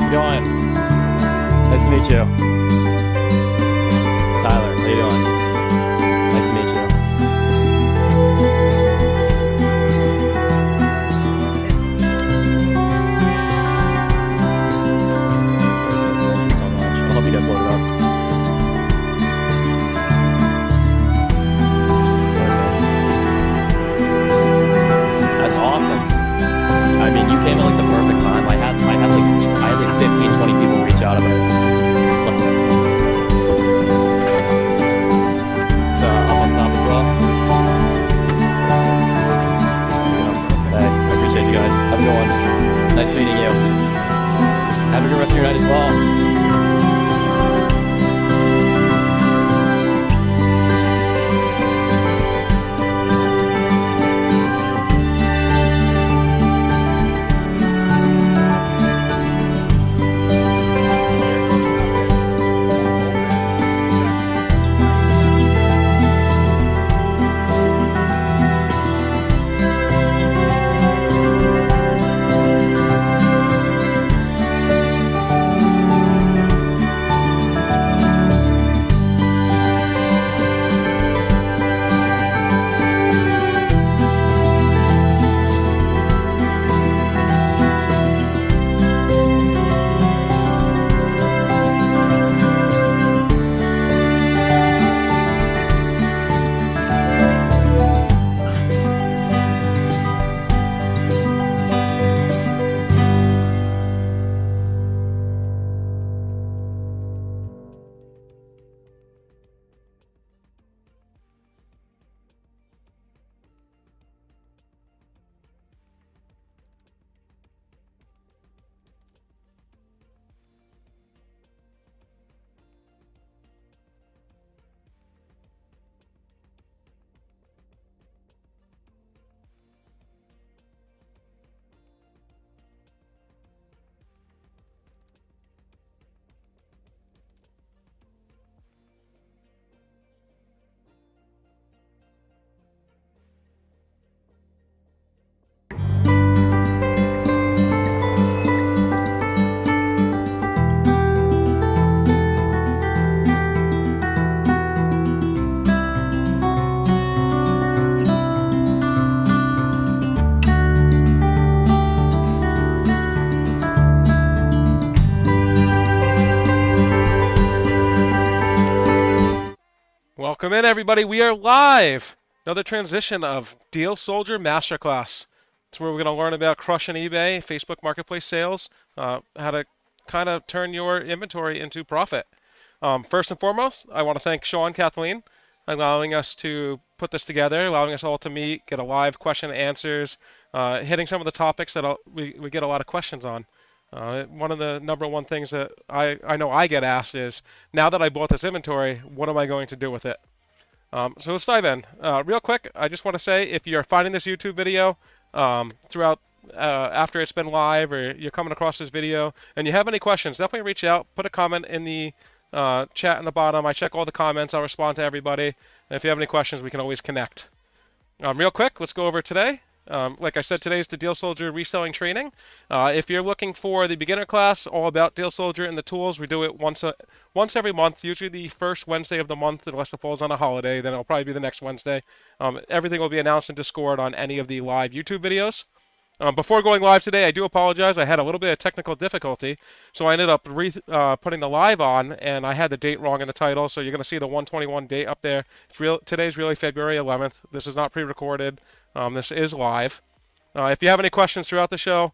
you doing? Nice to meet you. Tyler, how you doing? Nice to meet you. Thank you so much. I hope you guys load it up. That's awesome. I mean, you came at like the perfect time. I had like 15, 20 people reach out about it. It's up on top as well. Hey, I appreciate you guys. Have a good one. Nice meeting you. Have a good rest of your night as well. Welcome in, everybody. We are live. Another transition of Deal Soldier Masterclass. It's where we're going to learn about crushing eBay, Facebook Marketplace sales, how to kind of turn your inventory into profit. First and foremost, I want to thank Sean, Kathleen, allowing us to put this together, allowing us all to meet, get a live question and answers, hitting some of the topics that we get a lot of questions on. One of the number one things that I know I get asked is, now that I bought this inventory, what am I going to do with it? So let's dive in. Real quick, I just want to say, if you're finding this YouTube video throughout after it's been live, or you're coming across this video and you have any questions, definitely reach out, put a comment in the chat in the bottom. I check all the comments, I'll respond to everybody. And if you have any questions, we can always connect. Real quick, let's go over today. Like I said, today is the Deal Soldier Reselling Training. If you're looking for the beginner class, all about Deal Soldier and the tools, we do it once every month, usually the first Wednesday of the month, unless it falls on a holiday, then it'll probably be the next Wednesday. Everything will be announced in Discord on any of the live YouTube videos. Before going live today, I do apologize. I had a little bit of technical difficulty, so I ended up putting the live on, and I had the date wrong in the title, so you're going to see the 121 date up there. Today's really February 11th. This is not pre-recorded. This is live. If you have any questions throughout the show,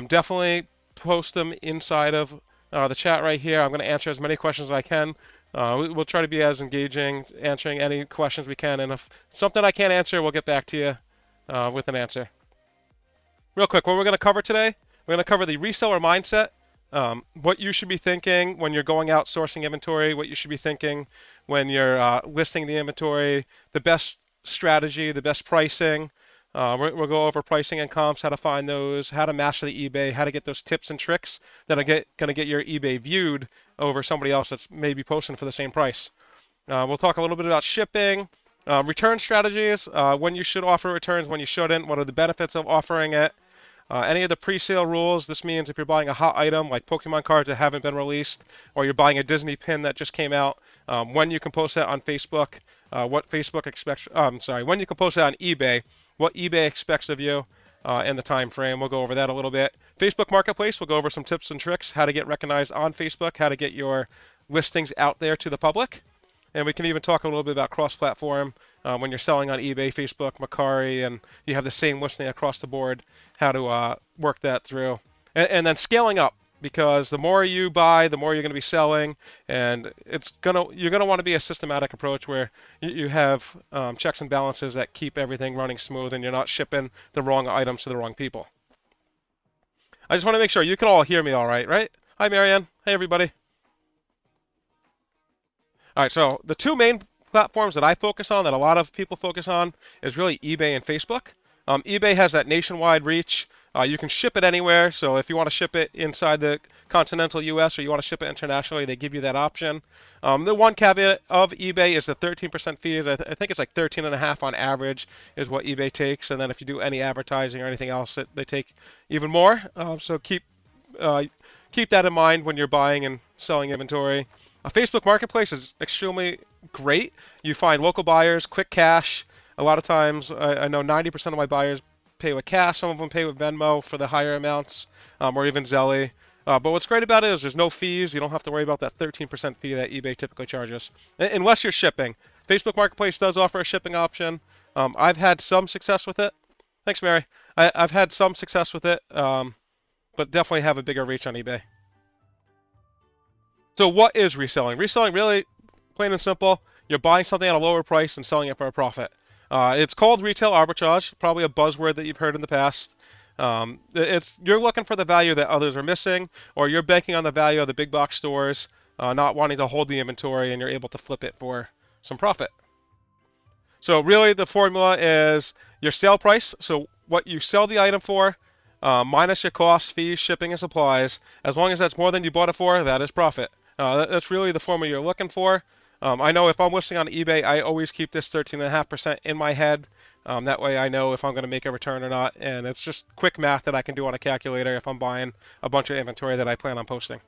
definitely post them inside of the chat right here. I'm going to answer as many questions as I can. We'll try to be as engaging, answering any questions we can, and if something I can't answer, we'll get back to you with an answer. Real quick, what we're going to cover today, we're going to cover the reseller mindset, what you should be thinking when you're going out sourcing inventory, what you should be thinking when you're listing the inventory, the best strategy, the best pricing. We'll go over pricing and comps, how to find those, how to master the eBay, how to get those tips and tricks that are going to get your eBay viewed over somebody else that's maybe posting for the same price. We'll talk a little bit about shipping, return strategies, when you should offer returns, when you shouldn't, what are the benefits of offering it. Any of the pre-sale rules, this means if you're buying a hot item like Pokemon cards that haven't been released, or you're buying a Disney pin that just came out, when you can post that on Facebook, what Facebook expects, when you can post that on eBay, what eBay expects of you, and the time frame. We'll go over that a little bit. Facebook Marketplace, we'll go over some tips and tricks, how to get recognized on Facebook, how to get your listings out there to the public. And we can even talk a little bit about cross-platform when you're selling on eBay, Facebook, Mercari, and you have the same listing across the board, how to work that through. And then scaling up, because the more you buy, the more you're going to be selling, and you're gonna want to be a systematic approach where you have checks and balances that keep everything running smooth, and you're not shipping the wrong items to the wrong people. I just want to make sure you can all hear me all right, right? Hi, Marianne. Hey, everybody. All right, so the two main platforms that I focus on, that a lot of people focus on, is really eBay and Facebook. eBay has that nationwide reach. You can ship it anywhere, so if you want to ship it inside the continental US or you want to ship it internationally, they give you that option. The one caveat of eBay is the 13% fees. I think it's like 13.5 on average is what eBay takes, and then if you do any advertising or anything else, they take even more. So keep that in mind when you're buying and selling inventory. A Facebook Marketplace is extremely great. You find local buyers, quick cash. A lot of times, I know 90% of my buyers pay with cash. Some of them pay with Venmo for the higher amounts, or even Zelly. But what's great about it is there's no fees. You don't have to worry about that 13% fee that eBay typically charges, unless you're shipping. Facebook Marketplace does offer a shipping option. I've had some success with it. Thanks, Mary. I've had some success with it, but definitely have a bigger reach on eBay. So what is reselling? Reselling, really plain and simple, you're buying something at a lower price and selling it for a profit. It's called retail arbitrage, probably a buzzword that you've heard in the past. You're looking for the value that others are missing, or you're banking on the value of the big box stores, not wanting to hold the inventory, and you're able to flip it for some profit. So really the formula is your sale price, so what you sell the item for, minus your costs, fees, shipping, and supplies. As long as that's more than you bought it for, that is profit. That's really the formula you're looking for. I know if I'm listing on eBay, I always keep this 13.5% in my head. That way I know if I'm going to make a return or not. And it's just quick math that I can do on a calculator if I'm buying a bunch of inventory that I plan on posting.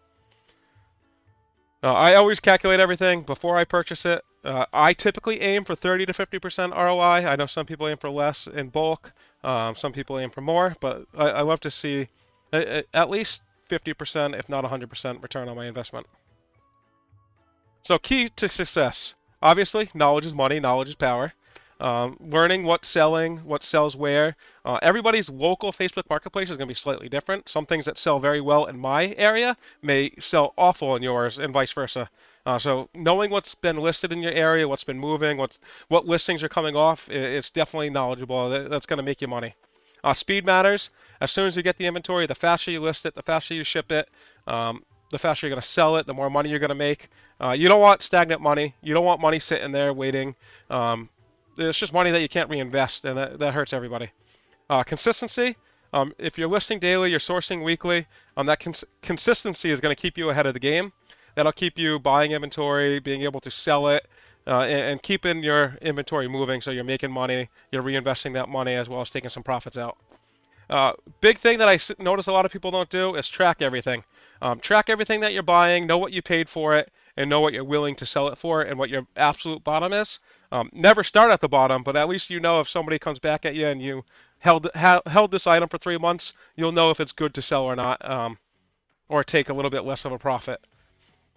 I always calculate everything before I purchase it. I typically aim for 30 to 50% ROI. I know some people aim for less in bulk. Some people aim for more, but I love to see at least 50%, if not 100% return on my investment. So key to success, obviously, knowledge is money, knowledge is power. Learning what's selling, what sells where. Everybody's local Facebook Marketplace is going to be slightly different. Some things that sell very well in my area may sell awful in yours, and vice versa. So knowing what's been listed in your area, what's been moving, what listings are coming off, it's definitely knowledgeable. That's going to make you money. Speed matters. As soon as you get the inventory, the faster you list it, the faster you ship it, the faster you're going to sell it, the more money you're going to make. You don't want stagnant money. You don't want money sitting there waiting. It's just money that you can't reinvest, and that hurts everybody. Consistency. If you're listing daily, you're sourcing weekly, that consistency is going to keep you ahead of the game. That'll keep you buying inventory, being able to sell it, and keeping your inventory moving so you're making money, you're reinvesting that money as well as taking some profits out. Big thing that I notice a lot of people don't do is track everything. Track everything that you're buying, know what you paid for it, and know what you're willing to sell it for and what your absolute bottom is. Never start at the bottom, but at least you know if somebody comes back at you and you held this item for 3 months, you'll know if it's good to sell or not, or take a little bit less of a profit.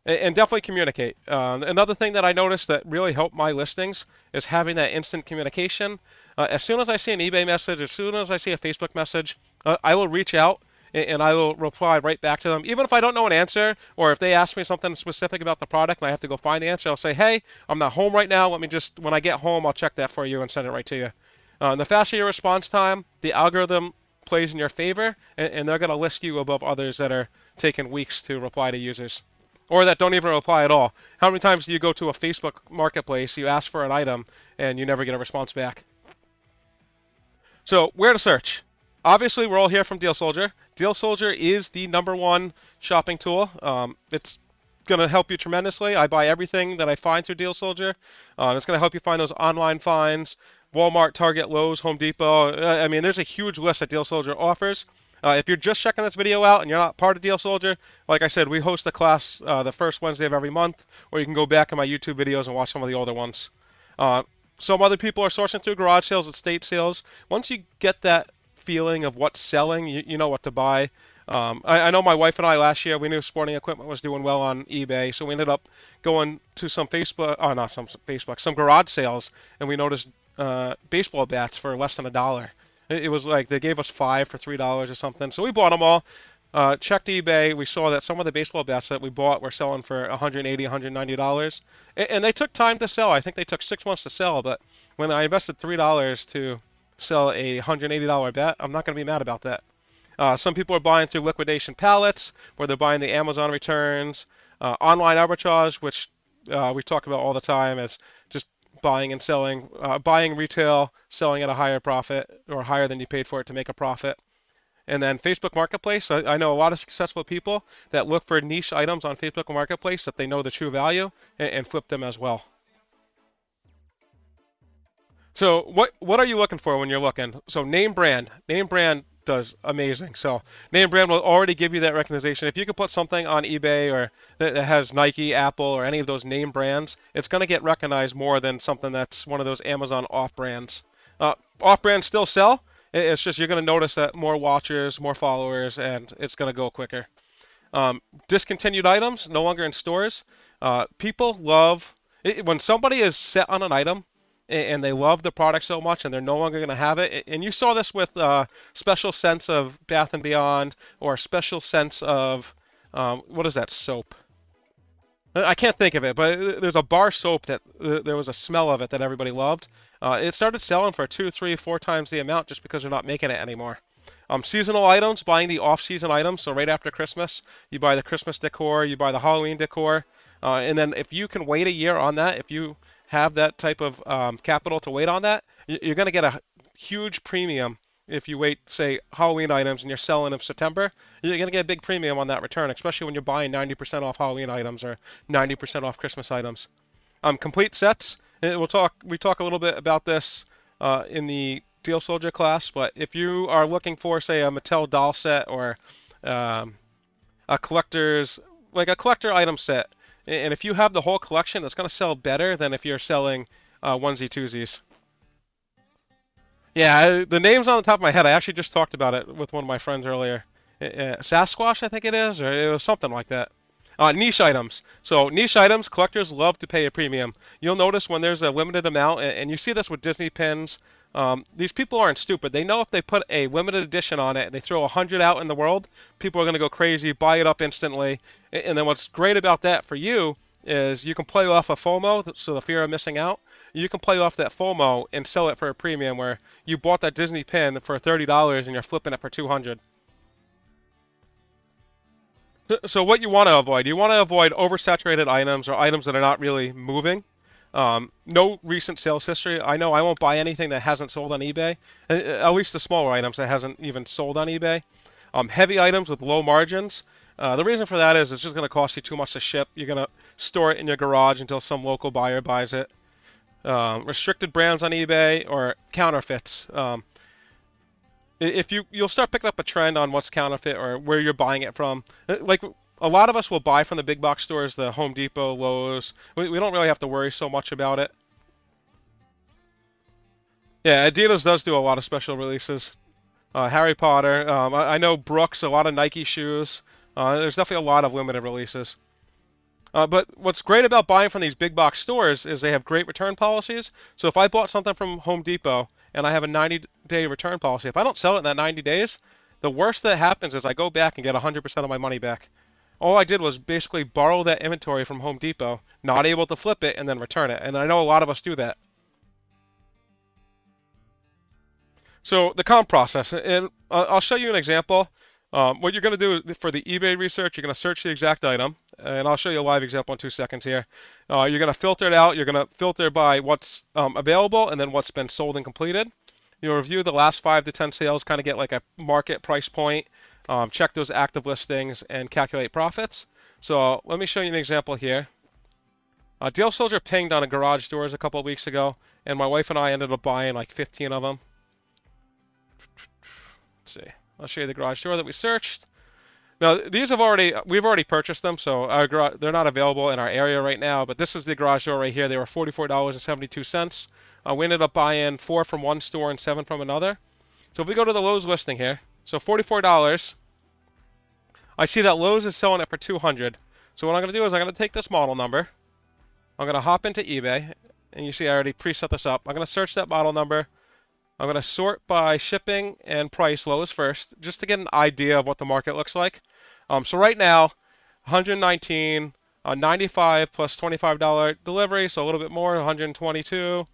And definitely communicate. Another thing that I noticed that really helped my listings is having that instant communication. As soon as I see an eBay message, as soon as I see a Facebook message, I will reach out and I will reply right back to them. Even if I don't know an answer, or if they ask me something specific about the product and I have to go find the answer, I'll say, hey, I'm not home right now. When I get home, I'll check that for you and send it right to you. The faster your response time, the algorithm plays in your favor, and they're going to list you above others that are taking weeks to reply to users, or that don't even reply at all. How many times do you go to a Facebook marketplace, you ask for an item, and you never get a response back? So where to search? Obviously, we're all here from Deal Soldier. Deal Soldier is the #1 shopping tool. It's going to help you tremendously. I buy everything that I find through Deal Soldier. It's going to help you find those online finds, Walmart, Target, Lowe's, Home Depot. I mean, there's a huge list that Deal Soldier offers. If you're just checking this video out and you're not part of Deal Soldier, like I said, we host a class the first Wednesday of every month, or you can go back in my YouTube videos and watch some of the older ones. Some other people are sourcing through garage sales, estate sales. Once you get that feeling of what's selling, you know what to buy. I know my wife and I last year, we knew sporting equipment was doing well on eBay, so we ended up going to some some garage sales, and we noticed baseball bats for less than $1. It was like they gave us 5 for $3 or something, so we bought them all. Checked eBay, we saw that some of the baseball bats that we bought were selling for $180, $190, and they took time to sell. I think they took 6 months to sell, but when I invested $3 to sell a $180 bat, I'm not going to be mad about that. Some people are buying through liquidation pallets, where they're buying the Amazon returns, online arbitrage, which we talk about all the time as just buying and selling, buying retail, selling at a higher profit or higher than you paid for it to make a profit. And then Facebook Marketplace, I know a lot of successful people that look for niche items on Facebook Marketplace that they know the true value and flip them as well. So what are you looking for when you're looking? So name brand does amazing. So name brand will already give you that recognition. If you can put something on eBay or that has Nike, Apple, or any of those name brands, it's going to get recognized more than something that's one of those Amazon off brands. Off brands still sell. It's just you're going to notice that more watchers, more followers, and it's going to go quicker. Discontinued items, no longer in stores. People love when somebody is set on an item and they love the product so much and they're no longer going to have it. And you saw this with Special Sense of Bath & Beyond or Special Sense of, what is that soap? I can't think of it, but there's a bar soap that there was a smell of it that everybody loved. It started selling for 2, 3, 4 times the amount just because they're not making it anymore. Seasonal items, buying the off-season items. So right after Christmas, you buy the Christmas decor, you buy the Halloween decor, and then if you can wait a year on that, if you have that type of capital to wait on that, you're going to get a huge premium. If you wait, say, Halloween items and you're selling in September, you're going to get a big premium on that return, especially when you're buying 90% off Halloween items or 90% off Christmas items. Complete sets. We talk a little bit about this in the Deal Soldier class, but if you are looking for, say, a Mattel doll set or a collector item set, and if you have the whole collection, it's going to sell better than if you're selling onesie twosies. Yeah, the name's on the top of my head. I actually just talked about it with one of my friends earlier. Sasquatch, I think it is, or it was something like that. Niche items. So niche items, collectors love to pay a premium. You'll notice when there's a limited amount, and you see this with Disney pins. These people aren't stupid. They know if they put a limited edition on it and they throw 100 out in the world, people are going to go crazy, buy it up instantly. And then what's great about that for you is you can play off a FOMO, so the fear of missing out. You can play off that FOMO and sell it for a premium where you bought that Disney pin for $30 and you're flipping it for $200. So what you want to avoid oversaturated items or items that are not really moving. No recent sales history. I know I won't buy anything that hasn't sold on eBay, at least the smaller items that hasn't even sold on eBay. Heavy items with low margins. The reason for that is it's just going to cost you too much to ship. You're going to store it in your garage until some local buyer buys it. Restricted brands on eBay or counterfeits. If you'll start picking up a trend on what's counterfeit or where you're buying it from. Like a lot of us will buy from the big box stores, the Home Depot, Lowe's. We don't really have to worry so much about it. Yeah, Adidas does do a lot of special releases. Harry Potter. I know Brooks, a lot of Nike shoes. There's definitely a lot of limited releases. But what's great about buying from these big box stores is they have great return policies. So if I bought something from Home Depot and I have a 90-day return policy, if I don't sell it in that 90 days, the worst that happens is I go back and get 100% of my money back. All I did was basically borrow that inventory from Home Depot, not able to flip it, and then return it. And I know a lot of us do that. So the comp process, and I'll show you an example. What you're going to do for the eBay research, you're going to search the exact item, and I'll show you a live example in 2 seconds here. You're going to filter it out. You're going to filter by what's available and then what's been sold and completed. You'll review the last 5 to 10 sales, kind of get like a market price point, check those active listings, and calculate profits. So let me show you an example here. Deal Soldier pinged on a garage doors a couple of weeks ago, and my wife and I ended up buying like 15 of them. Let's see. I'll show you the garage door that we searched. Now these we've already purchased them, so they're not available in our area right now. But this is the garage door right here. They were $44.72. We ended up buying 4 from one store and 7 from another. So if we go to the Lowe's listing here, so $44. I see that Lowe's is selling it for $200. So what I'm going to do is I'm going to take this model number. I'm going to hop into eBay, and you see I already preset this up. I'm going to search that model number. I'm going to sort by shipping and price, lowest first, just to get an idea of what the market looks like. So right now, 119, 95 plus $25 delivery, so a little bit more, 122,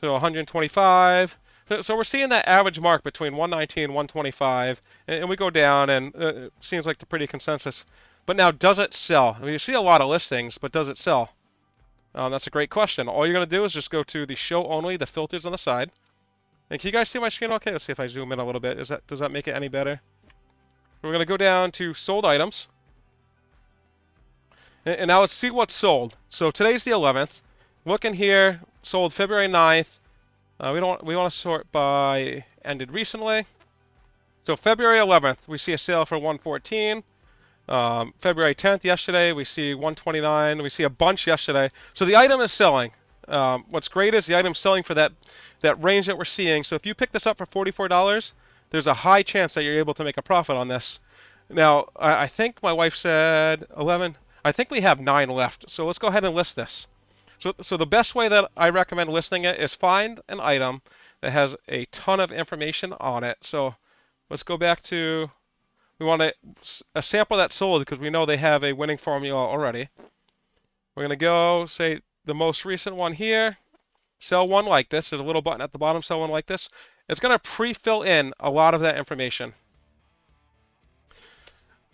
so 125. So we're seeing that average mark between 119 and 125, and we go down, and it seems like the pretty consensus. But now, does it sell? I mean, you see a lot of listings, but does it sell? That's a great question. All you're going to do is just go to the show only, the filters on the side. And can you guys see my screen okay? Let's see if I zoom in a little bit. Does that make it any better? We're going to go down to sold items. And now let's see what's sold. So today's the 11th. Looking here, sold February 9th. We want to sort by ended recently. So February 11th, we see a sale for 114. February 10th, yesterday, we see 129. We see a bunch yesterday. So the item is selling. What's great is the item's selling for that range that we're seeing. So if you pick this up for $44, there's a high chance that you're able to make a profit on this. Now, I think my wife said 11. I think we have 9 left. So let's go ahead and list this. So the best way that I recommend listing it is find an item that has a ton of information on it. So let's go back to, we want a sample that's sold because we know they have a winning formula already. We're going to go, say, the most recent one here, sell one like this. There's a little button at the bottom, sell one like this. It's going to pre-fill in a lot of that information.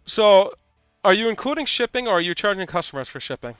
So are you including shipping or are you charging customers for shipping?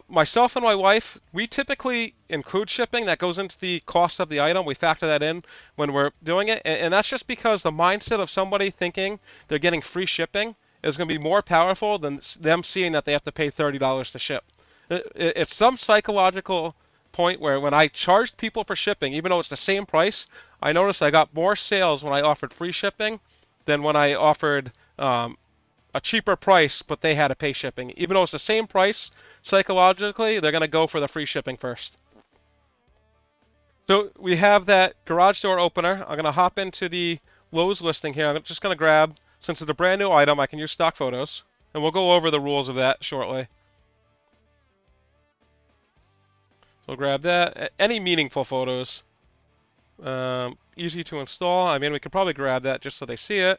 Myself and my wife, we typically include shipping. That goes into the cost of the item. We factor that in when we're doing it. And that's just because the mindset of somebody thinking they're getting free shipping is going to be more powerful than them seeing that they have to pay $30 to ship. It's some psychological point where when I charged people for shipping, even though it's the same price, I noticed I got more sales when I offered free shipping than when I offered a cheaper price, but they had to pay shipping. Even though it's the same price, psychologically, they're going to go for the free shipping first. So we have that garage door opener. I'm going to hop into the Lowe's listing here. I'm just going to grab, since it's a brand new item, I can use stock photos, and we'll go over the rules of that shortly. So grab that. Any meaningful photos. Easy to install. I mean, we could probably grab that just so they see it.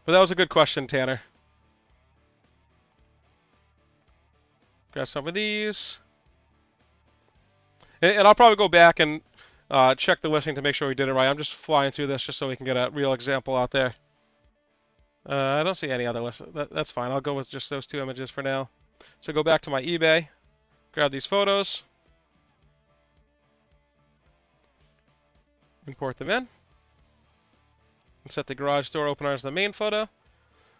But that was a good question, Tanner. Grab some of these. And I'll probably go back and check the listing to make sure we did it right. I'm just flying through this just so we can get a real example out there. I don't see any other list. That's fine. I'll go with just those 2 images for now. So go back to my eBay. Grab these photos. Import them in. And set the garage door opener as the main photo.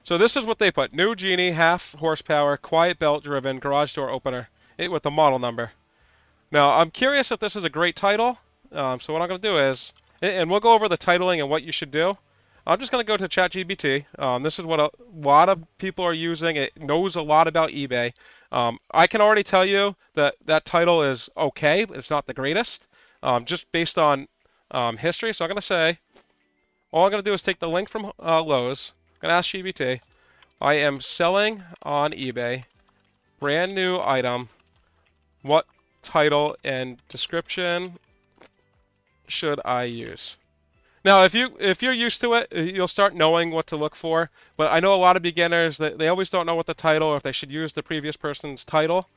So this is what they put. New Genie, half horsepower, quiet belt driven, garage door opener. With the model number. Now, I'm curious if this is a great title. So what I'm going to do is, and we'll go over the titling and what you should do. I'm just going to go to ChatGPT. This is what a lot of people are using. It knows a lot about eBay. I can already tell you that that title is okay. It's not the greatest, just based on history. So I'm going to say, all I'm going to do is take the link from Lowe's. I'm going to ask GPT. I am selling on eBay, brand new item. What title and description should I use? Now, if you're used to it, you'll start knowing what to look for. But I know a lot of beginners that they always don't know what the title or if they should use the previous person's title.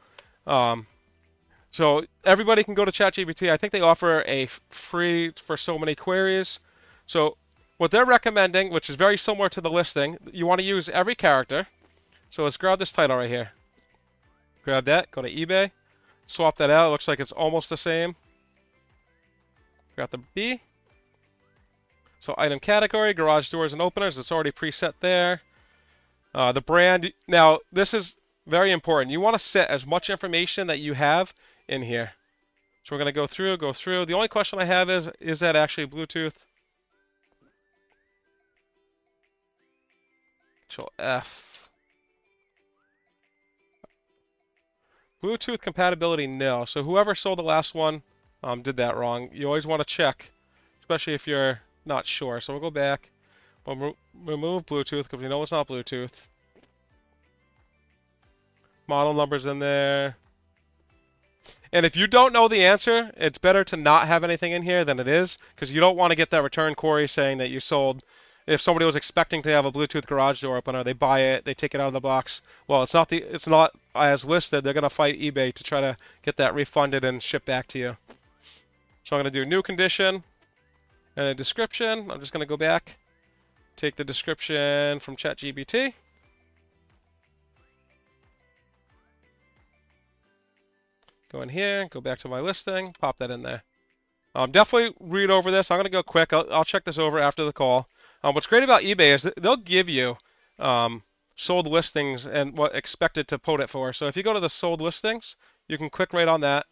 So everybody can go to ChatGPT. I think they offer a free for so many queries. So what they're recommending, which is very similar to the listing, you want to use every character. So let's grab this title right here. Grab that. Go to eBay. Swap that out. It looks like it's almost the same. Got the B. So item category, garage doors and openers. It's already preset there. The brand. Now, this is very important. You want to set as much information that you have in here. So we're going to go through. The only question I have is that actually Bluetooth? Control F. Bluetooth compatibility, no. So whoever sold the last one did that wrong. You always want to check, especially if you're not sure. So we'll go back. We'll remove Bluetooth because we know it's not Bluetooth. Model number's in there. And if you don't know the answer, it's better to not have anything in here than it is, because you don't want to get that return query saying that you sold. If somebody was expecting to have a Bluetooth garage door opener, they buy it, they take it out of the box. Well, it's not as listed. They're gonna fight eBay to try to get that refunded and shipped back to you. So I'm gonna do new condition and a description. I'm just gonna go back, take the description from ChatGPT. Go in here, go back to my listing, pop that in there. Definitely read over this. I'm going to go quick. I'll check this over after the call. What's great about eBay is that they'll give you sold listings and what expected to quote it for. So if you go to the sold listings, you can click right on that.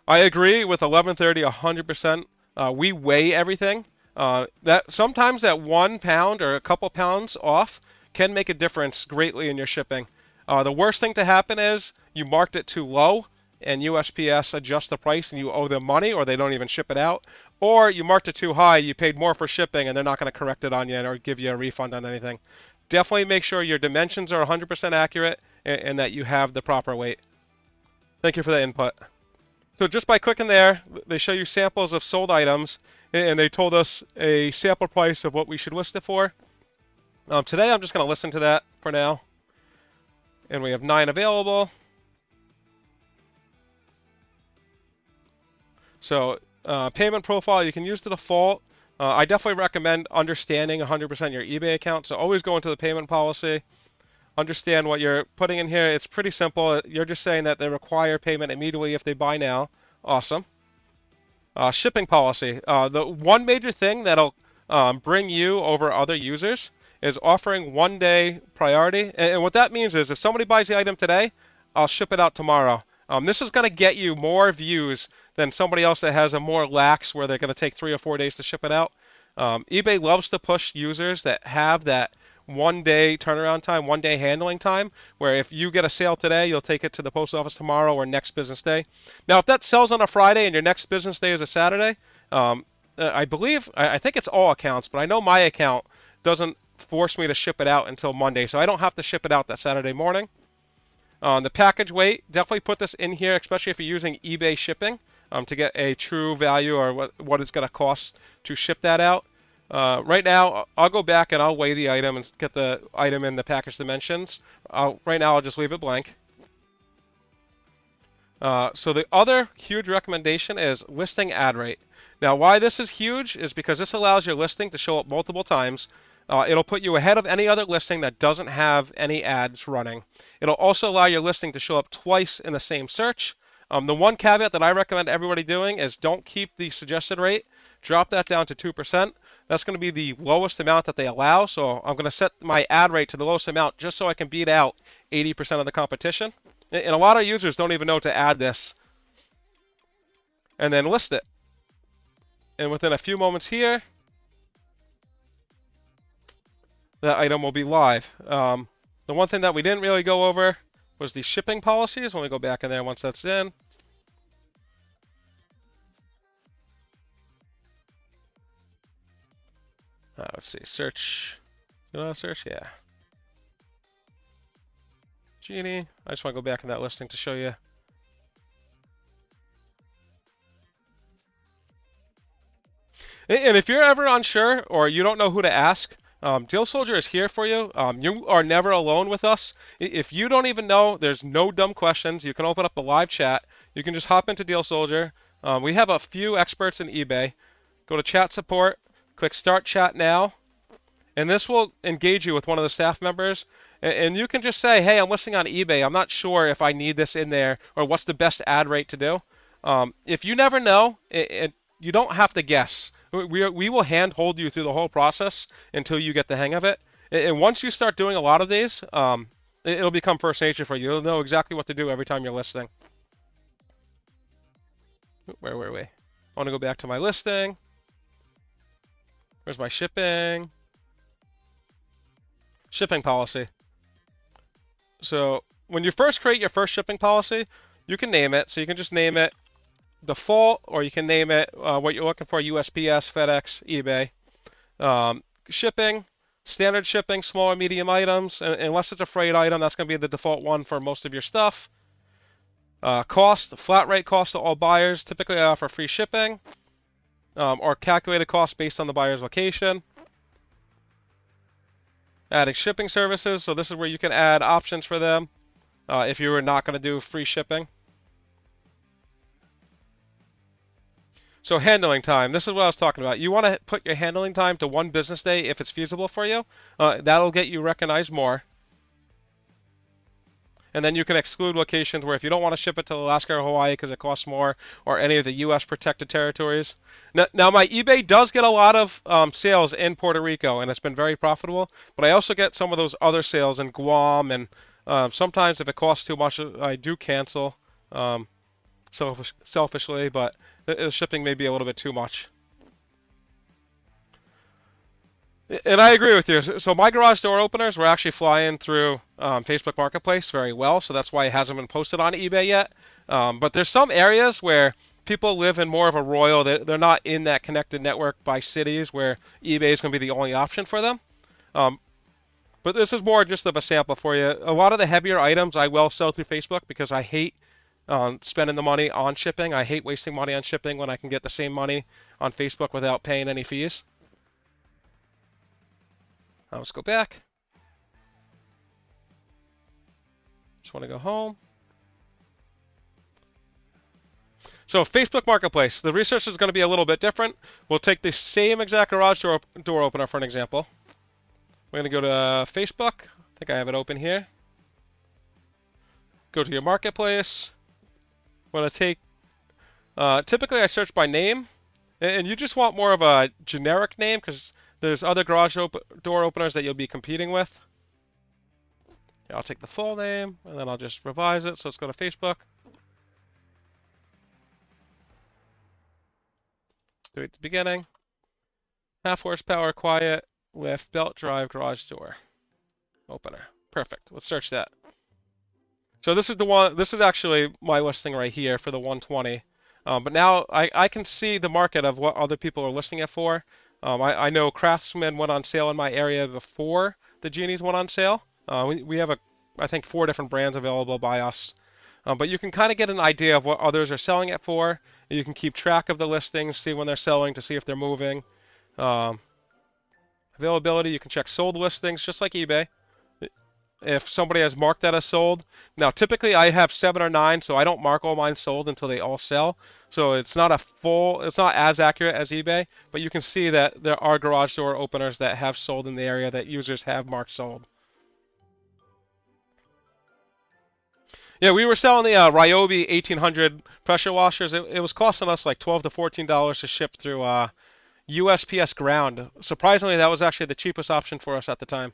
I agree with 1130 100%. We weigh everything. That sometimes that 1 pound or a couple pounds off can make a difference greatly in your shipping. The worst thing to happen is you marked it too low and USPS adjusts the price and you owe them money, or they don't even ship it out. Or you marked it too high, you paid more for shipping, and they're not going to correct it on you or give you a refund on anything. Definitely make sure your dimensions are 100% accurate and that you have the proper weight. Thank you for the input. So just by clicking there, they show you samples of sold items, and they told us a sample price of what we should list it for. Today I'm just going to listen to that for now. And we have 9 available. So payment profile, you can use the default. I definitely recommend understanding 100% your eBay account. So always go into the payment policy. Understand what you're putting in here. It's pretty simple. You're just saying that they require payment immediately if they buy now. Awesome. Shipping policy. The one major thing that'll bring you over other users is offering 1-day priority. And what that means is if somebody buys the item today, I'll ship it out tomorrow. This is going to get you more views than somebody else that has a more lax where they're going to take 3 or 4 days to ship it out. eBay loves to push users that have that 1-day turnaround time, 1-day handling time, where if you get a sale today, you'll take it to the post office tomorrow or next business day. Now, if that sells on a Friday and your next business day is a Saturday, I think it's all accounts, but I know my account doesn't force me to ship it out until Monday, so I don't have to ship it out that Saturday morning. The package weight, definitely put this in here, especially if you're using eBay shipping, to get a true value or what it's going to cost to ship that out. Right now, I'll go back and I'll weigh the item and get the item in the package dimensions. Right now, I'll just leave it blank. So the other huge recommendation is listing ad rate. Now, why this is huge is because this allows your listing to show up multiple times. It'll put you ahead of any other listing that doesn't have any ads running. It'll also allow your listing to show up twice in the same search. The one caveat that I recommend everybody doing is don't keep the suggested rate. Drop that down to 2%. That's going to be the lowest amount that they allow. So I'm going to set my ad rate to the lowest amount just so I can beat out 80% of the competition. And a lot of users don't even know to add this. And then list it. And within a few moments here, that item will be live. The one thing that we didn't really go over was the shipping policies. When we go back in there once that's in. Let's see, search. You know, search, yeah. Genie. I just want to go back in that listing to show you. And if you're ever unsure or you don't know who to ask, Deal Soldier is here for you. You are never alone with us. If you don't even know, there's no dumb questions. You can open up a live chat. You can just hop into Deal Soldier. We have a few experts in eBay. Go to chat support, click start chat now, and this will engage you with one of the staff members. And you can just say, hey, I'm listing on eBay. I'm not sure if I need this in there or what's the best ad rate to do. If you never know, you don't have to guess. We will handhold you through the whole process until you get the hang of it. And once you start doing a lot of these, it'll become first nature for you. You'll know exactly what to do every time you're listing. Where were we? I want to go back to my listing. Where's my shipping? Shipping policy. So when you first create your first shipping policy, you can name it. So you can just name it default, or you can name it what you're looking for: USPS, FedEx, eBay. Shipping, standard shipping, small or medium items. And unless it's a freight item, that's going to be the default one for most of your stuff. Cost, flat rate cost to all buyers. Typically, I offer free shipping or calculated cost based on the buyer's location. Adding shipping services. So this is where you can add options for them if you were not going to do free shipping. So handling time, this is what I was talking about. You want to put your handling time to 1 business day if it's feasible for you. That'll get you recognized more. And then you can exclude locations where if you don't want to ship it to Alaska or Hawaii because it costs more, or any of the U.S. protected territories. Now my eBay does get a lot of sales in Puerto Rico, and it's been very profitable. But I also get some of those other sales in Guam, and sometimes if it costs too much, I do cancel selfishly, but the shipping may be a little bit too much. And I agree with you. So my garage door openers were actually flying through Facebook Marketplace very well, so that's why it hasn't been posted on eBay yet. But there's some areas where people live in more of a rural, they're not in that connected network by cities where eBay is going to be the only option for them. But this is more just of a sample for you. A lot of the heavier items I will sell through Facebook because I hate spending the money on shipping. I hate wasting money on shipping when I can get the same money on Facebook without paying any fees. Let's go back. Just want to go home. So Facebook Marketplace, the research is going to be a little bit different. We'll take the same exact garage door opener for an example. We're going to go to Facebook. I think I have it open here. Go to your marketplace. I'm going to take, typically I search by name, and you just want more of a generic name because there's other garage door openers that you'll be competing with. Yeah, I'll take the full name, and then I'll just revise it. So let's go to Facebook. Do it at the beginning. 1/2 horsepower, quiet, lift, belt drive, garage door opener. Perfect. Let's search that. So this is the one. This is actually my listing right here for the 120. But now I can see the market of what other people are listing it for. I know Craftsman went on sale in my area before the Genies went on sale. We have, I think, 4 different brands available by us. But you can kind of get an idea of what others are selling it for. You can keep track of the listings, see when they're selling to see if they're moving. Availability, you can check sold listings just like eBay. If somebody has marked that as sold. Now, typically I have 7 or 9, so I don't mark all mine sold until they all sell. So it's not as accurate as eBay, but you can see that there are garage door openers that have sold in the area that users have marked sold. Yeah, we were selling the Ryobi 1800 pressure washers. It was costing us like $12 to $14 to ship through USPS ground. Surprisingly, that was actually the cheapest option for us at the time.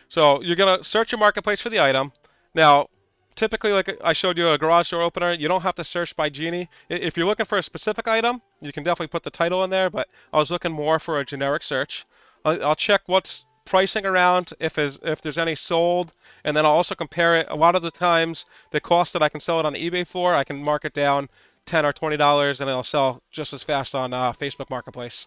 So you're going to search your marketplace for the item. Now, typically, like I showed you a garage door opener, you don't have to search by Genie. If you're looking for a specific item, you can definitely put the title in there, but I was looking more for a generic search. I'll check what's pricing around, if there's any sold, and then I'll also compare it. A lot of the times, the cost that I can sell it on eBay for, I can mark it down $10 or $20, and it'll sell just as fast on Facebook Marketplace.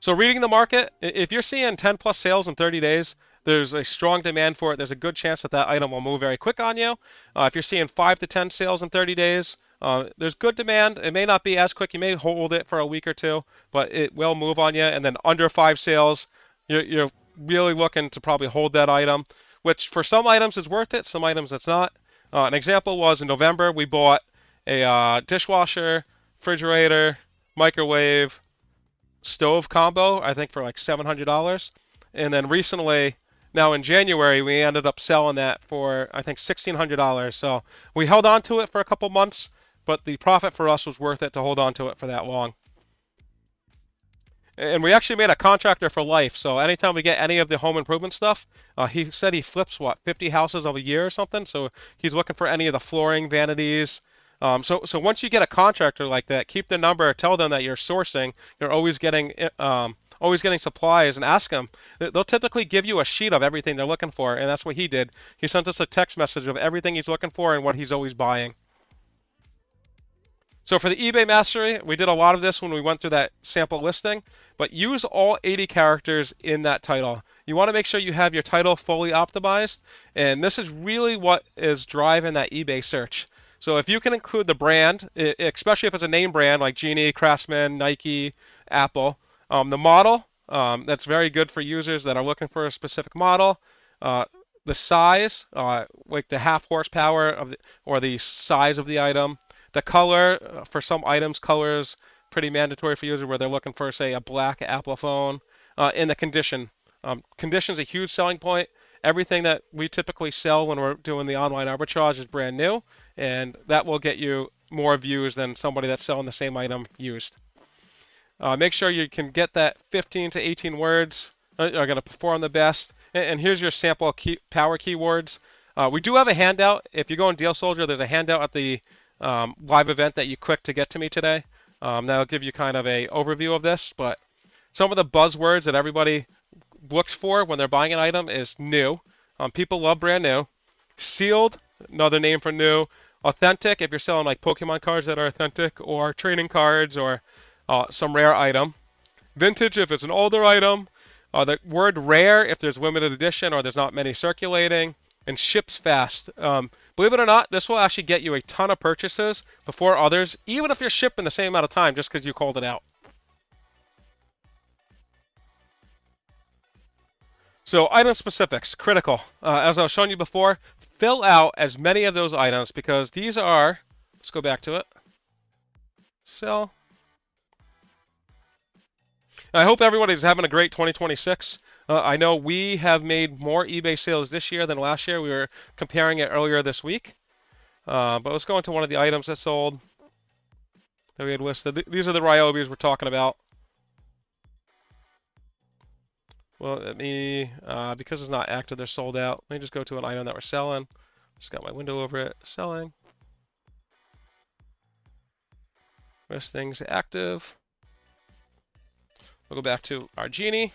So reading the market, if you're seeing 10 plus sales in 30 days, there's a strong demand for it. There's a good chance that that item will move very quick on you. If you're seeing 5 to 10 sales in 30 days, there's good demand. It may not be as quick. You may hold it for a week or two, but it will move on you. And then under 5 sales, you're really looking to probably hold that item, which for some items is worth it, some items it's not. An example was in November, we bought a dishwasher, refrigerator, microwave, stove combo, I think for like $700. And then recently, now in January, we ended up selling that for, I think, $1,600. So we held on to it for a couple months, but the profit for us was worth it to hold on to it for that long. And we actually made a contractor for life. So anytime we get any of the home improvement stuff, he said he flips, 50 houses a year or something. So he's looking for any of the flooring, vanities, So once you get a contractor like that, keep the number, tell them that you're sourcing, you're always getting supplies, and ask them. They'll typically give you a sheet of everything they're looking for, and that's what he did. He sent us a text message of everything he's looking for and what he's always buying. So for the eBay mastery, we did a lot of this when we went through that sample listing, but use all 80 characters in that title. You want to make sure you have your title fully optimized, and this is really what is driving that eBay search. So if you can include the brand, especially if it's a name brand like Genie, Craftsman, Nike, Apple, the model, that's very good for users that are looking for a specific model, the size, like the half horsepower of or the size of the item, the color, for some items, color is pretty mandatory for users where they're looking for, say, a black Apple phone. And the condition. Condition is a huge selling point. Everything that we typically sell when we're doing the online arbitrage is brand new, and that will get you more views than somebody that's selling the same item used. Make sure you can get that 15 to 18 words are going to perform the best. And here's your sample power keywords. We do have a handout. If you go on Deal Soldier, there's a handout at the live event that you click to get to me today. That'll give you kind of a overview of this, but some of the buzzwords that everybody looks for when they're buying an item is new. People love brand new. Sealed, another name for new. Authentic, if you're selling like Pokemon cards that are authentic, or trading cards, or some rare item. Vintage, if it's an older item. The word rare, if there's limited edition or there's not many circulating. And ships fast. Believe it or not, this will actually get you a ton of purchases before others, even if you're shipping the same amount of time just because you called it out. So item specifics, critical. As I was showing you before, fill out as many of those items because these are, let's go back to it. Sell. I hope everybody's having a great 2026. I know we have made more eBay sales this year than last year. We were comparing it earlier this week. But let's go into one of the items that sold that we had listed. These are the Ryobis we're talking about. Well, let me, because it's not active, they're sold out. Let me just go to an item that we're selling. Just got my window over it. Selling. Listings active. We'll go back to our Genie.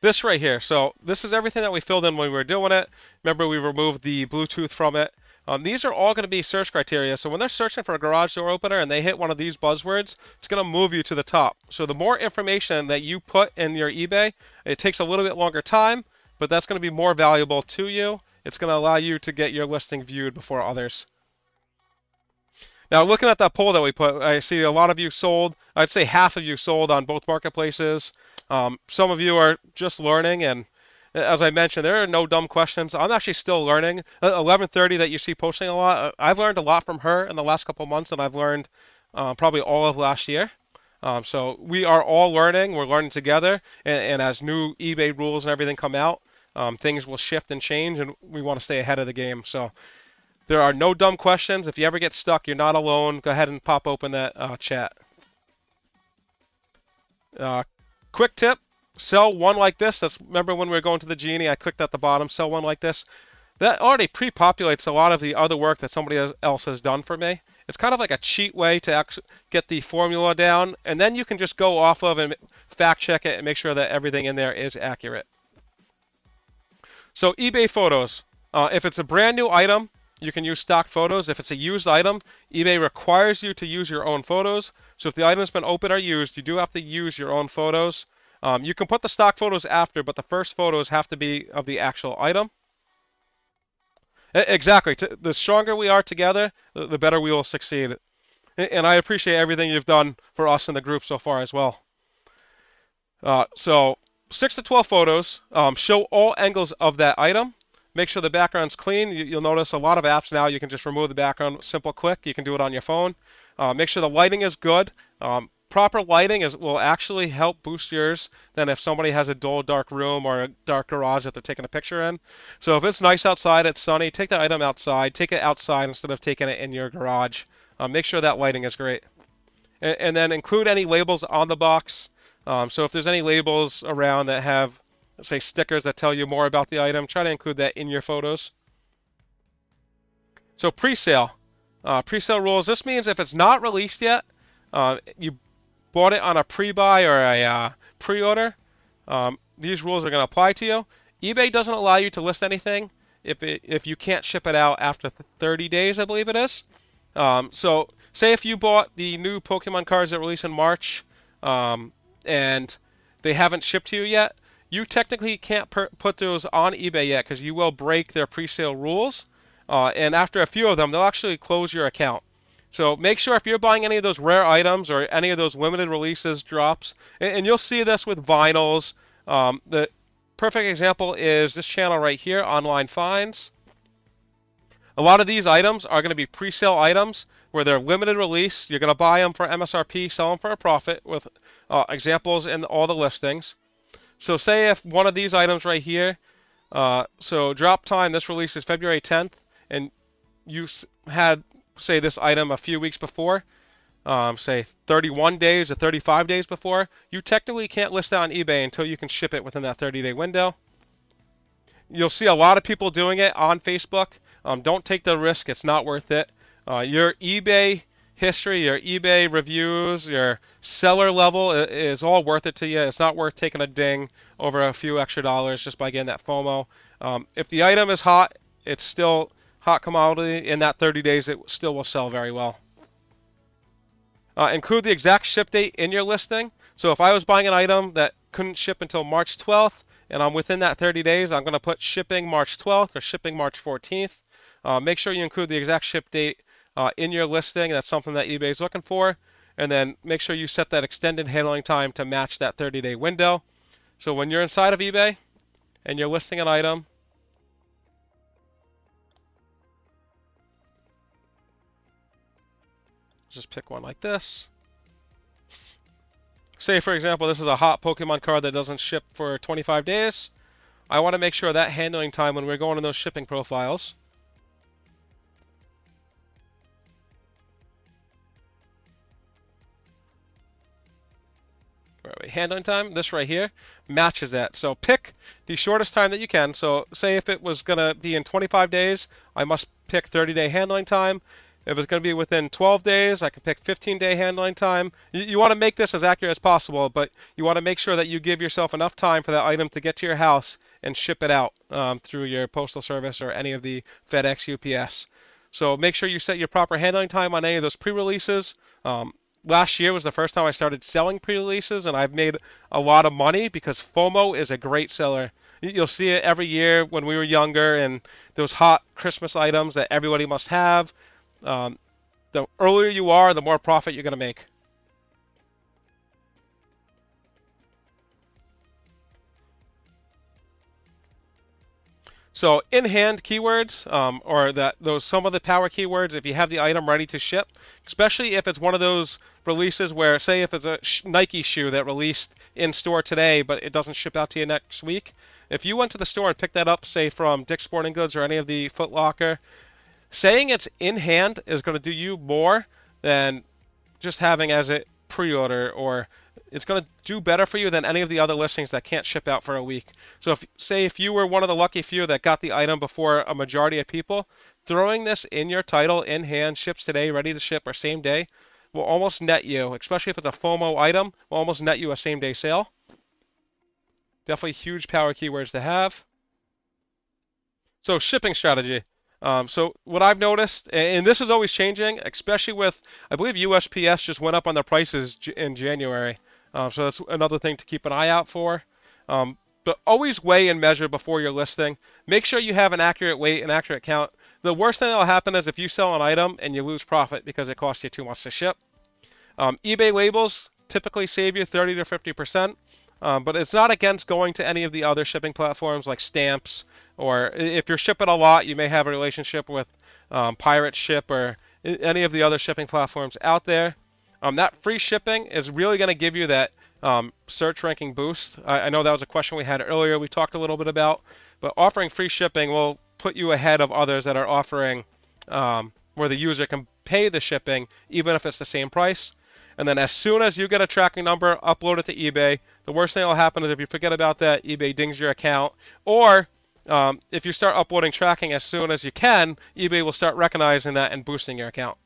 This right here. So this is everything that we filled in when we were doing it. Remember, we removed the Bluetooth from it. These are all going to be search criteria. So when they're searching for a garage door opener and they hit one of these buzzwords, it's going to move you to the top. So the more information that you put in your eBay, it takes a little bit longer time, but that's going to be more valuable to you. It's going to allow you to get your listing viewed before others. Now, looking at that poll that we put, I see a lot of you sold. I'd say half of you sold on both marketplaces. Some of you are just learning, and as I mentioned, there are no dumb questions. I'm actually still learning. 1130 that you see posting a lot, I've learned a lot from her in the last couple months, and I've learned probably all of last year. So we are all learning. We're learning together, and as new eBay rules and everything come out, things will shift and change, and we want to stay ahead of the game. So there are no dumb questions. If you ever get stuck, you're not alone. Go ahead and pop open that chat. Quick tip, sell one like this. Remember when we were going to the Genie, I clicked at the bottom, sell one like this. That already pre-populates a lot of the other work that somebody else has done for me. It's kind of like a cheat way to actually get the formula down, and then you can just go off of and fact check it and make sure that everything in there is accurate. So eBay photos. If it's a brand new item, you can use stock photos. If it's a used item, eBay requires you to use your own photos. So if the item's been open or used, you do have to use your own photos. You can put the stock photos after, but the first photos have to be of the actual item. Exactly. The stronger we are together, the better we will succeed. And I appreciate everything you've done for us in the group so far as well. So 6 to 12 photos. Show all angles of that item. Make sure the background's clean. You'll notice a lot of apps now you can just remove the background, simple click. You can do it on your phone. Make sure the lighting is good. Proper lighting will actually help boost yours than if somebody has a dull, dark room or a dark garage that they're taking a picture in. So if it's nice outside, it's sunny, take the item outside. Take it outside instead of taking it in your garage. Make sure that lighting is great. And then include any labels on the box. So if there's any labels around that have say stickers that tell you more about the item. Try to include that in your photos. So pre-sale. Pre-sale rules. This means if it's not released yet, you bought it on a pre-buy or a pre-order, these rules are going to apply to you. eBay doesn't allow you to list anything if you can't ship it out after 30 days, I believe it is. So say if you bought the new Pokemon cards that release in March and they haven't shipped to you yet, you technically can't put those on eBay yet because you will break their pre-sale rules. And after a few of them, they'll actually close your account. So make sure if you're buying any of those rare items or any of those limited releases drops, and you'll see this with vinyls. The perfect example is this channel right here, Online Finds. A lot of these items are going to be pre-sale items where they're limited release. You're going to buy them for MSRP, sell them for a profit with examples in all the listings. So say if one of these items right here, so drop time, this release is February 10th, and you had, say, this item a few weeks before, say 31 days or 35 days before, you technically can't list it on eBay until you can ship it within that 30-day window. You'll see a lot of people doing it on Facebook. Don't take the risk. It's not worth it. Your eBay history, your eBay reviews, your seller level is all worth it to you. It's not worth taking a ding over a few extra dollars just by getting that FOMO. If the item is hot, it's still hot commodity. In that 30 days, it still will sell very well. Include the exact ship date in your listing. So if I was buying an item that couldn't ship until March 12th, and I'm within that 30 days, I'm going to put shipping March 12th or shipping March 14th. Make sure you include the exact ship date in your listing. That's something that eBay is looking for. And then make sure you set that extended handling time to match that 30-day window. So when you're inside of eBay and you're listing an item, just pick one like this. Say, for example, this is a hot Pokemon card that doesn't ship for 25 days. I want to make sure that handling time when we're going to those shipping profiles. Handling time, this right here, matches that. So pick the shortest time that you can. So say if it was going to be in 25 days, I must pick 30-day handling time. If it's going to be within 12 days, I can pick 15-day handling time. You want to make this as accurate as possible, but you want to make sure that you give yourself enough time for that item to get to your house and ship it out through your postal service or any of the FedEx, UPS. So make sure you set your proper handling time on any of those pre-releases. Last year was the first time I started selling pre-releases, and I've made a lot of money because FOMO is a great seller. You'll see it every year when we were younger, and those hot Christmas items that everybody must have. The earlier you are, the more profit you're going to make. So in-hand keywords, or those some of the power keywords, if you have the item ready to ship, especially if it's one of those releases where, say, if it's a Nike shoe that released in store today, but it doesn't ship out to you next week, if you went to the store and picked that up, say from Dick's Sporting Goods or any of the Foot Locker, saying it's in hand is going to do you more than just having as a pre-order, or it's going to do better for you than any of the other listings that can't ship out for a week. So if you were one of the lucky few that got the item before a majority of people, throwing this in your title, in hand, ships today, ready to ship, or same day, will almost net you, especially if it's a FOMO item, will almost net you a same day sale. Definitely huge power keywords to have. So shipping strategy. So what I've noticed, and this is always changing, especially with, I believe USPS just went up on their prices in January. So that's another thing to keep an eye out for. But always weigh and measure before you're listing. Make sure you have an accurate weight and accurate count. The worst thing that will happen is if you sell an item and you lose profit because it costs you too much to ship. eBay labels typically save you 30 to 50%. But it's not against going to any of the other shipping platforms like Stamps, or if you're shipping a lot, you may have a relationship with Pirate Ship or any of the other shipping platforms out there. That free shipping is really going to give you that search ranking boost. I know that was a question we had earlier we talked a little bit about, but offering free shipping will put you ahead of others that are offering where the user can pay the shipping even if it's the same price. And then as soon as you get a tracking number, upload it to eBay. The worst thing that will happen is if you forget about that, eBay dings your account. Or if you start uploading tracking as soon as you can, eBay will start recognizing that and boosting your account.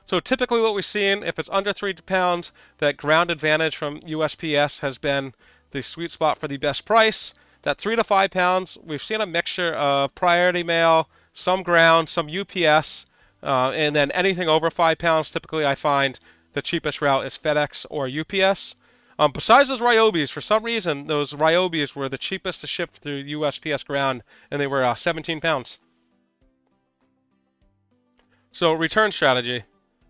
So typically what we've seen, if it's under 3 pounds, that ground advantage from USPS has been the sweet spot for the best price. That 3 to 5 pounds, we've seen a mixture of priority mail, some ground, some UPS, and then anything over 5 pounds, typically I find the cheapest route is FedEx or UPS. Besides those Ryobis, for some reason, those Ryobis were the cheapest to ship through USPS ground, and they were 17 pounds. So return strategy.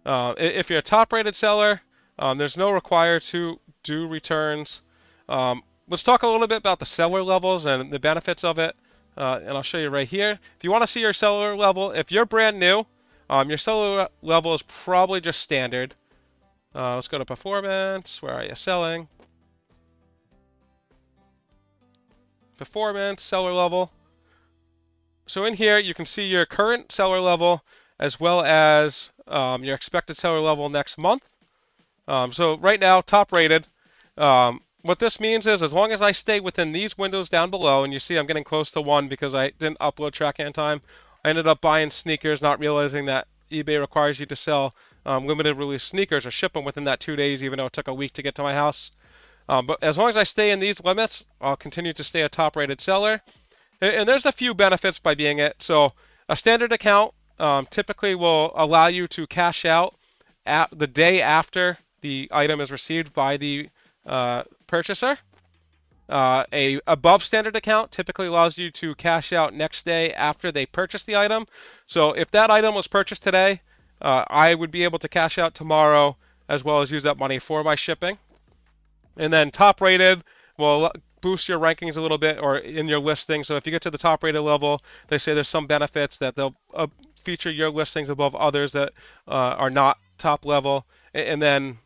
If you're a top-rated seller, there's no require to do returns. Let's talk a little bit about the seller levels and the benefits of it, and I'll show you right here. If you want to see your seller level, if you're brand new, your seller level is probably just standard. Let's go to performance. Where are you? Selling. Performance, seller level. So in here, you can see your current seller level as well as your expected seller level next month. So right now, top rated. What this means is as long as I stay within these windows down below, and you see I'm getting close to 1 because I didn't upload tracking in time, I ended up buying sneakers, not realizing that eBay requires you to sell limited release sneakers or ship them within that 2 days, even though it took a week to get to my house. But as long as I stay in these limits, I'll continue to stay a top rated seller. And there's a few benefits by being it. So a standard account typically will allow you to cash out at the day after the item is received by the purchaser. A above standard account typically allows you to cash out next day after they purchase the item. So if that item was purchased today, I would be able to cash out tomorrow as well as use that money for my shipping. And then top rated will boost your rankings a little bit or in your listing. So if you get to the top rated level, they say there's some benefits that they'll feature your listings above others that are not top level. And then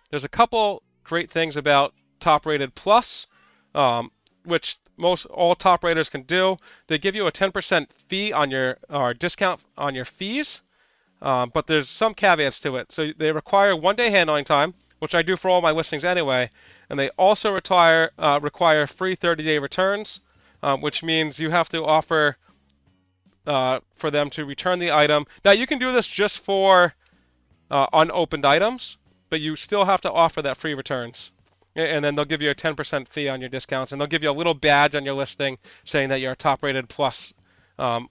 there's a couple great things about top rated plus, which most all top raters can do. They give you a 10% fee on your or discount on your fees, but there's some caveats to it. So they require 1-day handling time, which I do for all my listings anyway, and they also require free 30-day returns, which means you have to offer for them to return the item. Now you can do this just for unopened items, but you still have to offer that free returns. And then they'll give you a 10% fee on your discounts, and they'll give you a little badge on your listing saying that you're a top rated plus,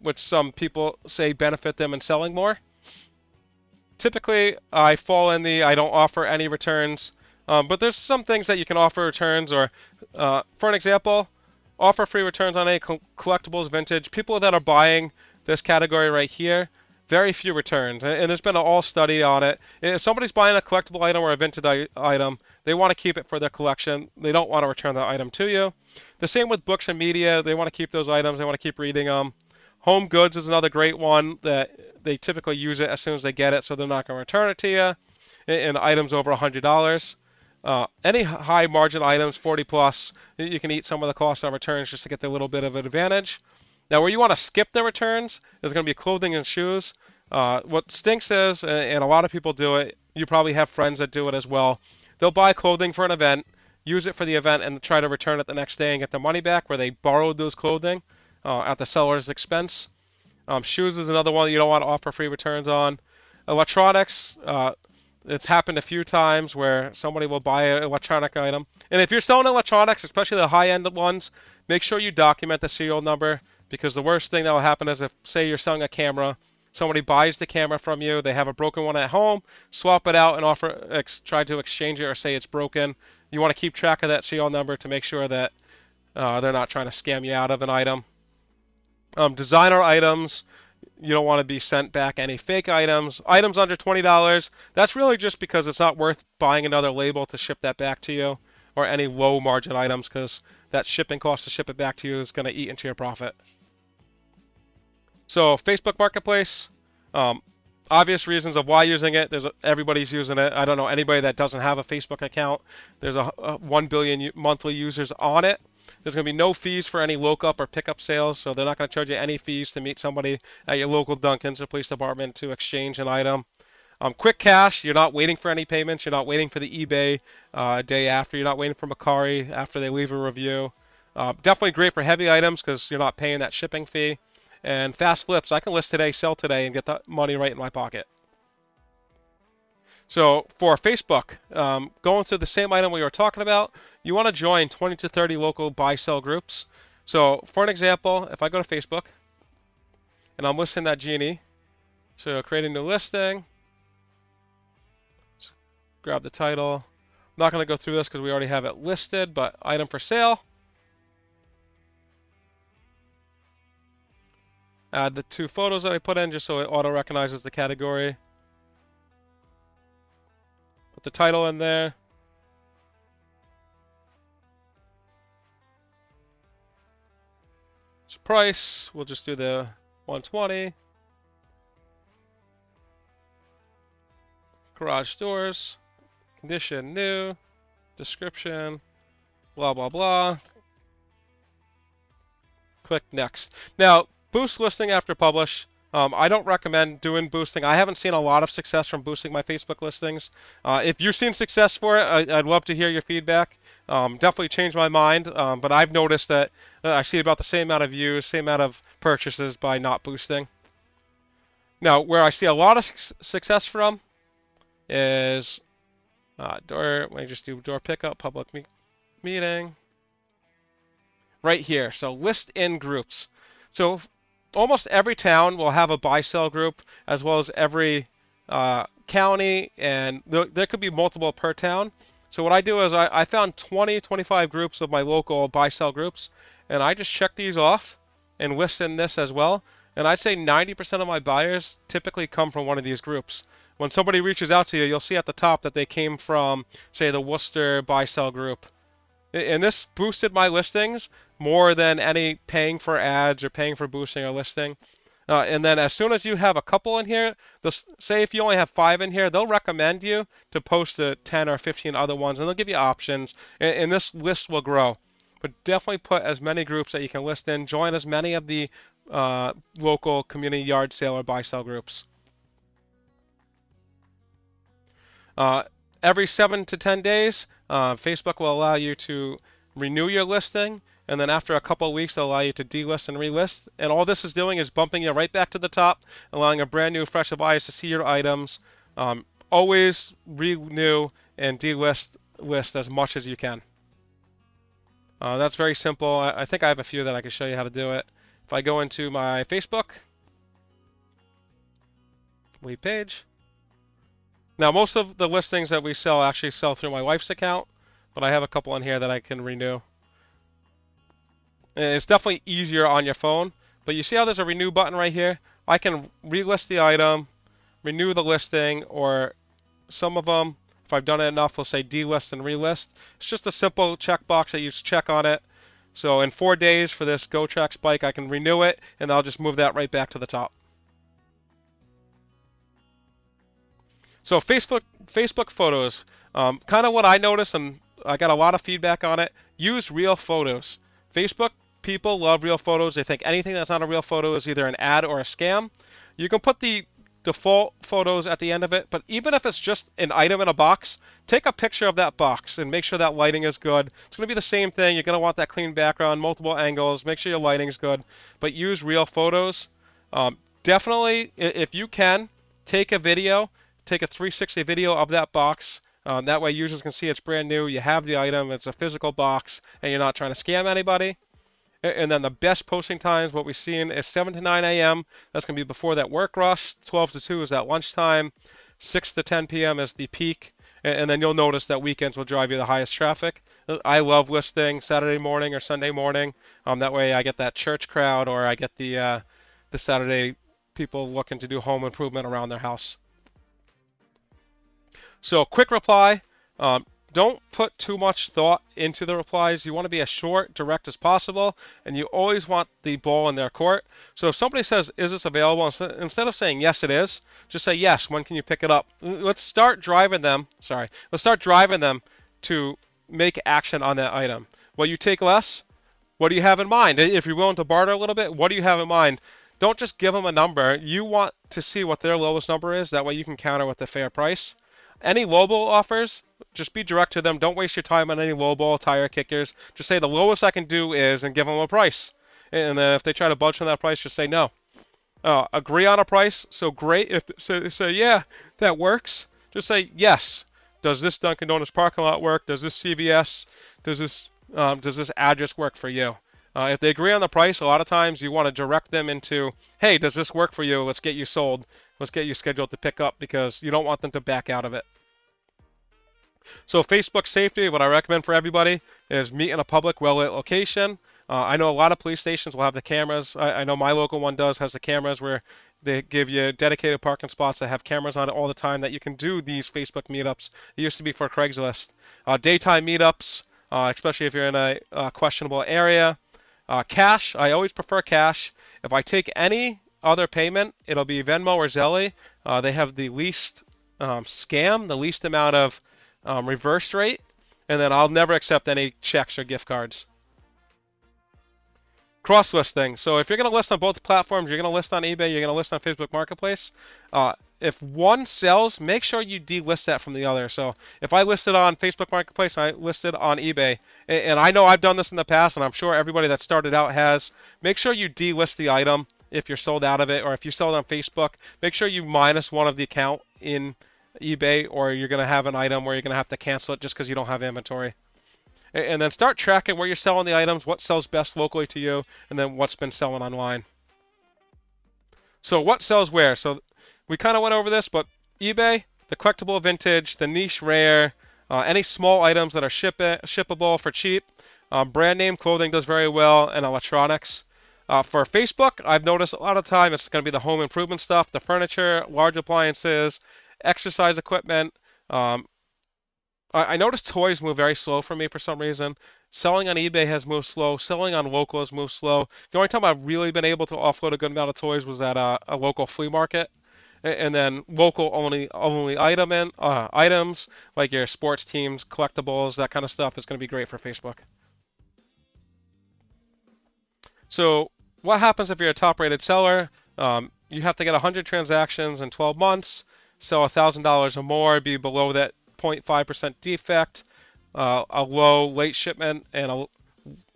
which some people say benefit them in selling more. Typically, I fall in the I don't offer any returns, but there's some things that you can offer returns, or for an example, offer free returns on any collectibles, vintage. People that are buying this category right here, very few returns, and there's been an all study on it. If somebody's buying a collectible item or a vintage item, they want to keep it for their collection. They don't want to return that item to you. The same with books and media. They want to keep those items. They want to keep reading them. Home goods is another great one that they typically use it as soon as they get it, so they're not going to return it to you. And items over $100. Any high margin items, 40 plus, you can eat some of the cost on returns just to get a little bit of an advantage. Now, where you want to skip the returns is going to be clothing and shoes. What stinks is, and a lot of people do it, you probably have friends that do it as well. They'll buy clothing for an event, use it for the event, and try to return it the next day and get their money back where they borrowed those clothing at the seller's expense. Shoes is another one you don't want to offer free returns on. Electronics, it's happened a few times where somebody will buy an electronic item. And if you're selling electronics, especially the high-end ones, make sure you document the serial number, because the worst thing that will happen is if, say, you're selling a camera, somebody buys the camera from you, they have a broken one at home, swap it out and try to exchange it or say it's broken. You want to keep track of that serial number to make sure that they're not trying to scam you out of an item. Designer items, you don't want to be sent back any fake items. Items under $20, that's really just because it's not worth buying another label to ship that back to you, or any low margin items, because that shipping cost to ship it back to you is going to eat into your profit. So Facebook Marketplace, obvious reasons of why using it. Everybody's using it. I don't know anybody that doesn't have a Facebook account. There's 1 billion monthly users on it. There's going to be no fees for any lookup or pickup sales, so they're not going to charge you any fees to meet somebody at your local Dunkin's or police department to exchange an item. Quick cash, you're not waiting for any payments. You're not waiting for the eBay day after. You're not waiting for Macari after they leave a review. Definitely great for heavy items because you're not paying that shipping fee. And fast flips, I can list today, sell today, and get the money right in my pocket. So for Facebook, going through the same item we were talking about, you want to join 20 to 30 local buy-sell groups. So for an example, if I go to Facebook and I'm listing that Genie, so create a new listing, grab the title. I'm not going to go through this because we already have it listed, but item for sale. Add the 2 photos that I put in just so it auto-recognizes the category. Put the title in there. So price, we'll just do the 120. Garage doors. Condition new. Description. Blah, blah, blah. Click next. Now, boost listing after publish. I don't recommend doing boosting. I haven't seen a lot of success from boosting my Facebook listings. If you're seeing success for it, I'd love to hear your feedback. Definitely changed my mind, but I've noticed that I see about the same amount of views, same amount of purchases by not boosting. Now, where I see a lot of success from is let me just do door pickup, public meeting. Right here, so list in groups. So almost every town will have a buy-sell group, as well as every county, and there could be multiple per town. So what I do is I found 20, 25 groups of my local buy-sell groups, and I just check these off and list in this as well. And I'd say 90% of my buyers typically come from one of these groups. When somebody reaches out to you, you'll see at the top that they came from, say, the Worcester buy-sell group. And this boosted my listings more than any paying for ads or paying for boosting or listing. And then as soon as you have a couple in here, say if you only have 5 in here, they'll recommend you to post the 10 or 15 other ones, and they'll give you options, and this list will grow. But definitely put as many groups that you can list in. Join as many of the local community yard sale or buy-sell groups. Every 7 to 10 days, Facebook will allow you to renew your listing, and then after a couple of weeks, they'll allow you to delist and relist. And all this is doing is bumping you right back to the top, allowing a brand new, fresh buyers to see your items. Always renew and delist as much as you can. That's very simple. I think I have a few that I can show you how to do it. If I go into my Facebook lead page. Now, most of the listings that we sell actually sell through my wife's account, but I have a couple in here that I can renew. And it's definitely easier on your phone, but you see how there's a renew button right here? I can relist the item, renew the listing, or some of them, if I've done it enough, will say delist and relist. It's just a simple checkbox that you just check on it. So in 4 days for this GoTrack bike, I can renew it, and I'll just move that right back to the top. So Facebook photos, kind of what I noticed, and I got a lot of feedback on it. Use real photos. Facebook people love real photos. They think anything that's not a real photo is either an ad or a scam. You can put the default photos at the end of it, but even if it's just an item in a box, take a picture of that box and make sure that lighting is good. It's going to be the same thing. You're going to want that clean background, multiple angles. Make sure your lighting's good, but use real photos. Definitely, if you can, take a video. Take a 360 video of that box. That way users can see it's brand new, you have the item, it's a physical box, and you're not trying to scam anybody. And then the best posting times, what we've seen is 7 to 9 a.m. That's going to be before that work rush. 12 to 2 is that lunchtime. 6 to 10 p.m. is the peak. And then you'll notice that weekends will drive you the highest traffic. I love listing Saturday morning or Sunday morning. That way I get that church crowd, or I get the Saturday people looking to do home improvement around their house. So quick reply, don't put too much thought into the replies. You want to be as short, direct as possible, and you always want the ball in their court. So if somebody says, is this available, instead of saying, yes, it is, just say, yes, when can you pick it up? Let's start driving them to make action on that item. Will you take less? What do you have in mind? If you're willing to barter a little bit, what do you have in mind? don't just give them a number. You want to see what their lowest number is. That way you can counter with a fair price. Any lowball offers, just be direct to them. Don't waste your time on any lowball tire kickers. Just say the lowest I can do is, and give them a price. And then if they try to budge on that price, just say no. Agree on a price. So great. If say yeah, that works. Just say yes. Does this Dunkin' Donuts parking lot work? Does this CVS? Does this address work for you? If they agree on the price, a lot of times you want to direct them into, hey, does this work for you? Let's get you sold. Let's get you scheduled to pick up, because you don't want them to back out of it. So Facebook safety, what I recommend for everybody is meet in a public, well-lit location. I know a lot of police stations will have the cameras. I know my local one has the cameras where they give you dedicated parking spots that have cameras on it all the time that you can do these Facebook meetups. It used to be for Craigslist. Daytime meetups, especially if you're in a questionable area. Cash, I always prefer cash. If I take any other payment, it'll be Venmo or Zelle. They have the least scam, the least amount of reverse rate, and then I'll never accept any checks or gift cards. Cross listing. So if you're going to list on both platforms, you're going to list on eBay, you're going to list on Facebook Marketplace. If one sells, make sure you delist that from the other. So if I listed on Facebook Marketplace, I listed on eBay, and I know I've done this in the past, and I'm sure everybody that started out has, make sure you delist the item if you're sold out of it, or if you sold on Facebook, make sure you minus one of the account in eBay, or you're going to have an item where you're going to have to cancel it just because you don't have inventory. And then start tracking where you're selling the items, what sells best locally to you, and then what's been selling online. So what sells where? So we kind of went over this, but eBay, the collectible vintage, the niche rare, any small items that are shippable for cheap. Brand name clothing does very well, and electronics. For Facebook, I've noticed a lot of time it's going to be the home improvement stuff, the furniture, large appliances, exercise equipment. I noticed toys move very slow for me for some reason. Selling on eBay has moved slow. Selling on local has moved slow. The only time I've really been able to offload a good amount of toys was at a local flea market. And then local only items like your sports teams, collectibles, that kind of stuff is going to be great for Facebook. So what happens if you're a top-rated seller? You have to get 100 transactions in 12 months, sell $1,000 or more, be below that 0.5% defect, a low late shipment, and a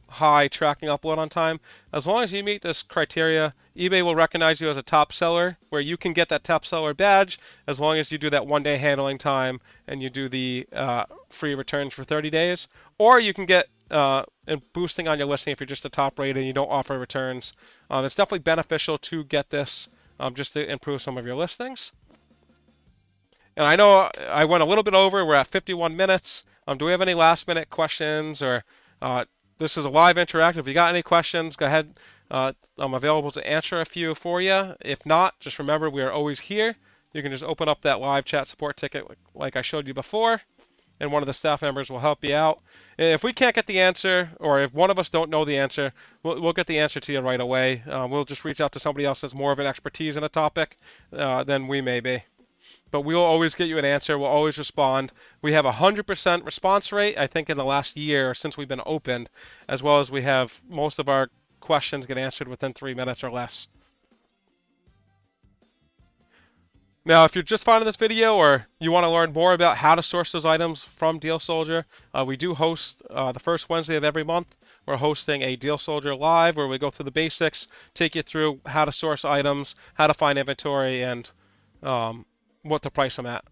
high tracking upload on time. As long as you meet this criteria, eBay will recognize you as a top seller, where you can get that top seller badge as long as you do that 1-day handling time and you do the free returns for 30 days. Or you can get boosting on your listing if you're just a top rated and you don't offer returns. It's definitely beneficial to get this just to improve some of your listings. And I know I went a little bit over. We're at 51 minutes. Do we have any last minute questions? Or this is a live interactive. If you got any questions, go ahead. I'm available to answer a few for you. If not, just remember we are always here. You can just open up that live chat support ticket like I showed you before, and one of the staff members will help you out. If we can't get the answer, or if one of us don't know the answer, we'll get the answer to you right away. We'll just reach out to somebody else that's more of an expertise in a topic than we may be. But we'll always get you an answer. We'll always respond. We have a 100% response rate, I think, in the last year since we've been opened, as well as we have most of our questions get answered within 3 minutes or less. Now, if you're just finding this video, or you want to learn more about how to source those items from Deal Soldier, we do host the first Wednesday of every month. We're hosting a Deal Soldier Live where we go through the basics, take you through how to source items, how to find inventory, and what to price them at.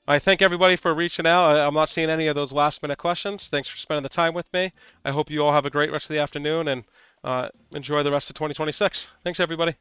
I thank everybody for reaching out. I'm not seeing any of those last minute questions. Thanks for spending the time with me. I hope you all have a great rest of the afternoon, and enjoy the rest of 2026. Thanks, everybody.